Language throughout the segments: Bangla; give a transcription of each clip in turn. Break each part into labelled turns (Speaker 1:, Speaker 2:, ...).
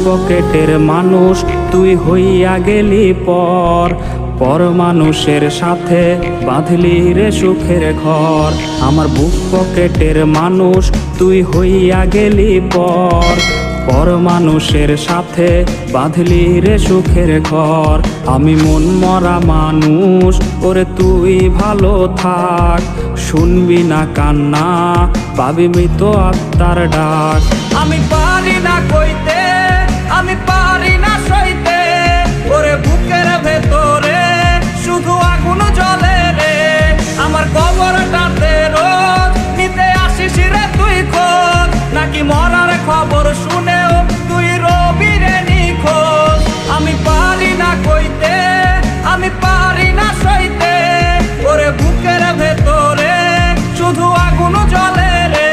Speaker 1: পকেটের মানুষ তুই হইয়া গেলি পর, পর মানুষের সাথে বাঁধলি রে সুখের ঘর। আমার বুক পকেটের মানুষ তুই হইয়া গেলি পর, পর মানুষের সাথে বাঁধলি রে সুখের ঘর। আমি মন মরা মানুষ, ওরে তুই ভালো থাক, শুনবি না কান্না, পাবি মৃত আত্মার ডাক।
Speaker 2: আমি পারি না কইতে, আমি পারি না সইতে, ওরে বুকের ভেতরে শুধু আগুন জ্বলে রে। আমার কবরটাতে রোজ নিতে আসিস রে তুই খোঁজ, নাকি মরার খবর শুনেও তুই রবি রে নিখোঁজ। আমি পারি না কইতে, আমি পারি না সইতে, ওরে বুকের ভেতরে শুধু আগুন জ্বলে রে।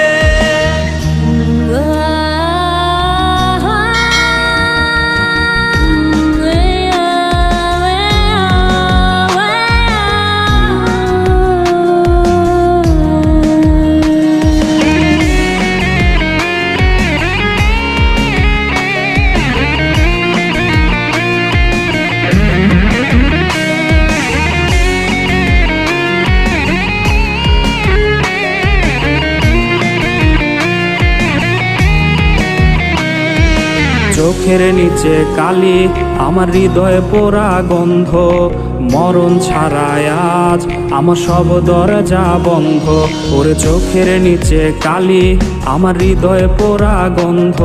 Speaker 1: চোখের নিচে কালি, আমার হৃদয়ে পোড়া গন্ধ, মরণ ছাড়ায় আজ আমার সব দরজা বন্ধ। ওরে চোখের নিচে কালি, আমার হৃদয়ে পোড়া গন্ধ,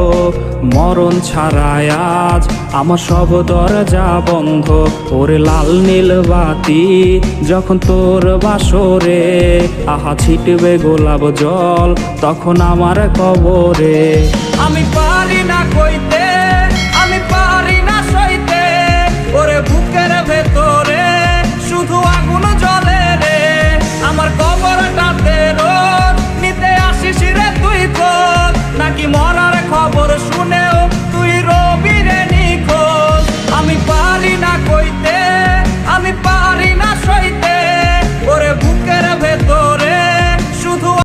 Speaker 1: মরণ ছাড়ায় আজ আমার সব দরজা বন্ধ। ওরে লাল নীল বাতি যখন তোর বাসরে, আহা ছিটবে গোলাপ জল তখন আমার কবরে।
Speaker 2: আমি পারি না কইতে,